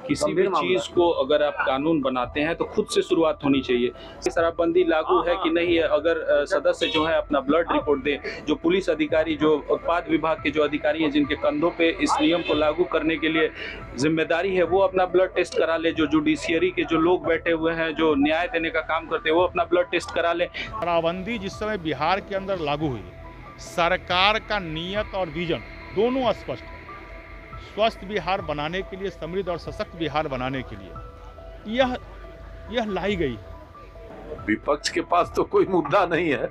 किसी भी चीज को अगर आप कानून बनाते हैं तो खुद से शुरुआत होनी चाहिए। शराबबंदी लागू है कि नहीं है, अगर सदस्य जो है अपना ब्लड रिपोर्ट दे, जो पुलिस अधिकारी, जो उत्पाद विभाग के जो अधिकारी हैं जिनके कंधों पे इस नियम को लागू करने के लिए जिम्मेदारी है, वो अपना ब्लड टेस्ट करा ले। जो जुडिशियरी के जो लोग बैठे हुए हैं, जो न्याय देने का काम करते हैं, वो अपना ब्लड टेस्ट करा ले। शराबबंदी जिस समय बिहार के अंदर लागू हुई, सरकार का नियत और विजन दोनों स्पष्ट है। स्वस्थ बिहार बनाने के लिए, समृद्ध और सशक्त बिहार बनाने के लिए यह लाई गई। विपक्ष के पास तो कोई मुद्दा नहीं है।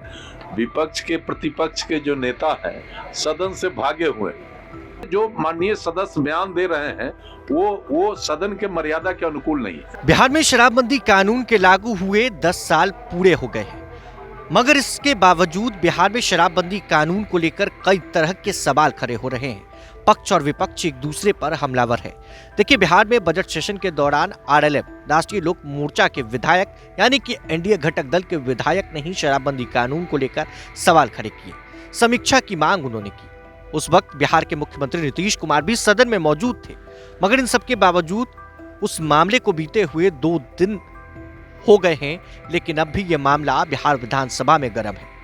विपक्ष के प्रतिपक्ष के जो नेता हैं सदन से भागे हुए, जो माननीय सदस्य बयान दे रहे हैं वो सदन के मर्यादा के अनुकूल नहीं है। बिहार में शराबबंदी कानून के लागू हुए 10 साल पूरे हो गए हैं, मगर इसके बावजूद बिहार में शराबबंदी कानून को लेकर कई तरह के सवाल खड़े हो रहे हैं। पक्ष और विपक्ष एक दूसरे पर हमलावर है। देखिए, बिहार में बजट सेशन के दौरान आरएलएम, राष्ट्रीय लोक मोर्चा के विधायक यानी कि एनडीए घटक दल के विधायक ने ही शराबबंदी कानून को लेकर सवाल खड़े किए। समीक्षा की मांग उन्होंने की। उस वक्त बिहार के मुख्यमंत्री नीतीश कुमार भी सदन में मौजूद थे, मगर इन सबके बावजूद उस मामले को बीते हुए 2 दिन हो गए हैं, लेकिन अब भी यह मामला बिहार विधानसभा में गर्म है।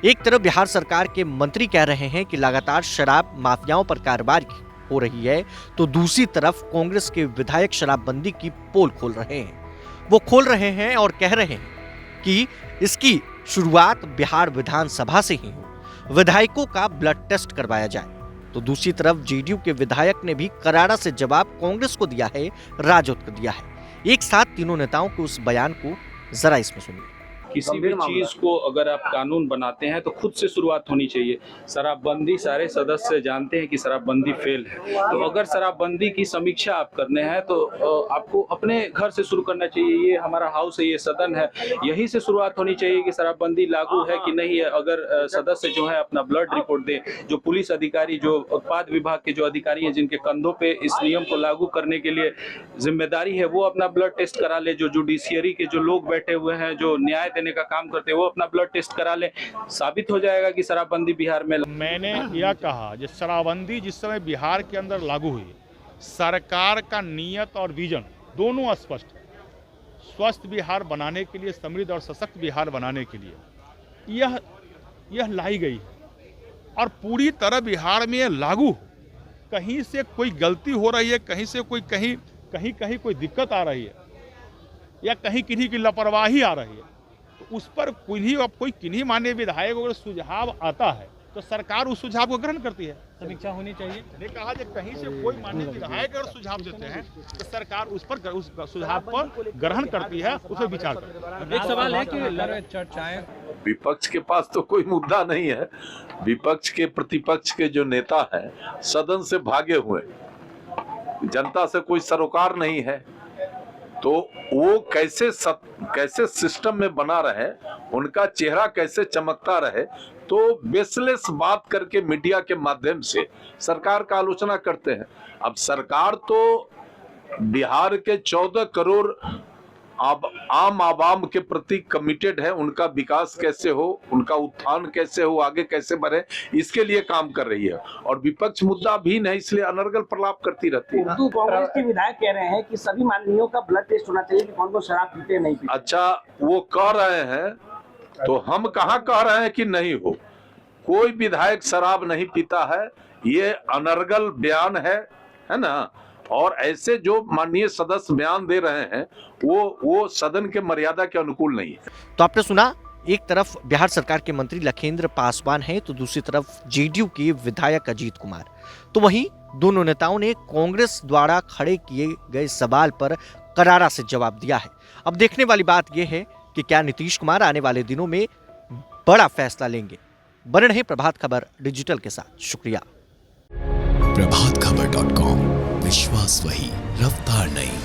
एक तरफ बिहार सरकार के मंत्री कह रहे हैं कि लगातार शराब माफियाओं पर कार्रवाई हो रही है, तो दूसरी तरफ कांग्रेस के विधायक शराबबंदी की पोल खोल रहे हैं। वो खोल रहे हैं और कह रहे हैं कि इसकी शुरुआत बिहार विधानसभा से ही हो, विधायकों का ब्लड टेस्ट करवाया जाए। तो दूसरी तरफ जेडीयू के विधायक ने भी करारा से जवाब कांग्रेस को दिया है, राजद को दिया है। एक साथ तीनों नेताओं के उस बयान को जरा इसमें सुनिए। किसी भी चीज को अगर आप कानून बनाते हैं तो खुद से शुरुआत होनी चाहिए। शराबबंदी, सारे सदस्य जानते हैं कि शराबबंदी फेल है, तो अगर शराबबंदी की समीक्षा आप करने हैं तो आपको अपने घर से शुरू करना चाहिए। ये हमारा हाउस है, ये सदन है, यही से शुरुआत होनी चाहिए कि शराबबंदी लागू है कि नहीं है। अगर सदस्य जो है अपना ब्लड रिपोर्ट दे, जो पुलिस अधिकारी, जो उत्पाद विभाग के जो अधिकारी हैं जिनके कंधों पे इस नियम को लागू करने के लिए जिम्मेदारी है, वो अपना ब्लड टेस्ट करा ले। जो जुडिशियरी के जो लोग बैठे हुए हैं, जो न्याय देने का काम करते हैं, वो अपना ब्लड टेस्ट करा ले। साबित हो जाएगा कि शराबबंदी बिहार में। मैंने यह कहा, जो शराबबंदी जिस समय बिहार के अंदर लागू हुई, सरकार का नियत और विजन दोनों स्पष्ट है। स्वस्थ बिहार बनाने के लिए, समृद्ध और सशक्त बिहार बनाने के लिए यह लाई गई और पूरी तरह बिहार में यह लागू। कहीं से कोई गलती हो रही है, कहीं से कोई कहीं कोई दिक्कत आ रही है, या कहीं किन्हीं की लापरवाही आ रही है, तो उस पर कोई किन्हीं माननीय विधायक अगर सुझाव आता है तो सरकार उस सुझाव को ग्रहण करती है। समीक्षा होनी चाहिए। मैंने कहा कि कहीं से कोई माननीय विधायक अगर सुझाव देते हैं तो सरकार उस सुझाव पर ग्रहण करती है, उस पर विचार करती है। एक सवाल है कि चर्चाएं, विपक्ष के पास तो कोई मुद्दा नहीं है। विपक्ष के प्रतिपक्ष के जो नेता हैं सदन से भागे हुए, जनता से कोई सरोकार नहीं है, तो वो कैसे सिस्टम में बना रहे, उनका चेहरा कैसे चमकता रहे, तो बेसलेस बात करके मीडिया के माध्यम से सरकार का आलोचना करते हैं। अब सरकार तो बिहार के 14 करोड़ आम आवाम के प्रति कमिटेड है। उनका विकास कैसे हो, उनका उत्थान कैसे हो, आगे कैसे बढ़े, इसके लिए काम कर रही है। और विपक्ष मुद्दा भी नहीं, इसलिए अनर्गल प्रलाप करती रहती है। कांग्रेस के विधायक कह रहे हैं कि सभी माननीयों का ब्लड टेस्ट होना चाहिए कि कौन शराब पीते नहीं पीते। अच्छा, वो कह रहे हैं तो हम कहाँ कह रहे हैं कि नहीं हो। कोई विधायक शराब नहीं पीता है, ये अनर्गल बयान है ना। और ऐसे जो माननीय सदस्य बयान दे रहे हैं वो सदन के मर्यादा के अनुकूल नहीं है। तो आपने सुना, एक तरफ बिहार सरकार के मंत्री लखेंद्र पासवान हैं, तो दूसरी तरफ जेडीयू के विधायक अजीत कुमार। तो वहीं दोनों नेताओं ने कांग्रेस द्वारा खड़े किए गए सवाल पर करारा से जवाब दिया है। अब देखने वाली बात यह है कि क्या नीतीश कुमार आने वाले दिनों में बड़ा फैसला लेंगे। बने रहे प्रभात खबर डिजिटल के साथ। शुक्रिया। प्रभातखबर.com, विश्वास वही, रफ्तार नहीं।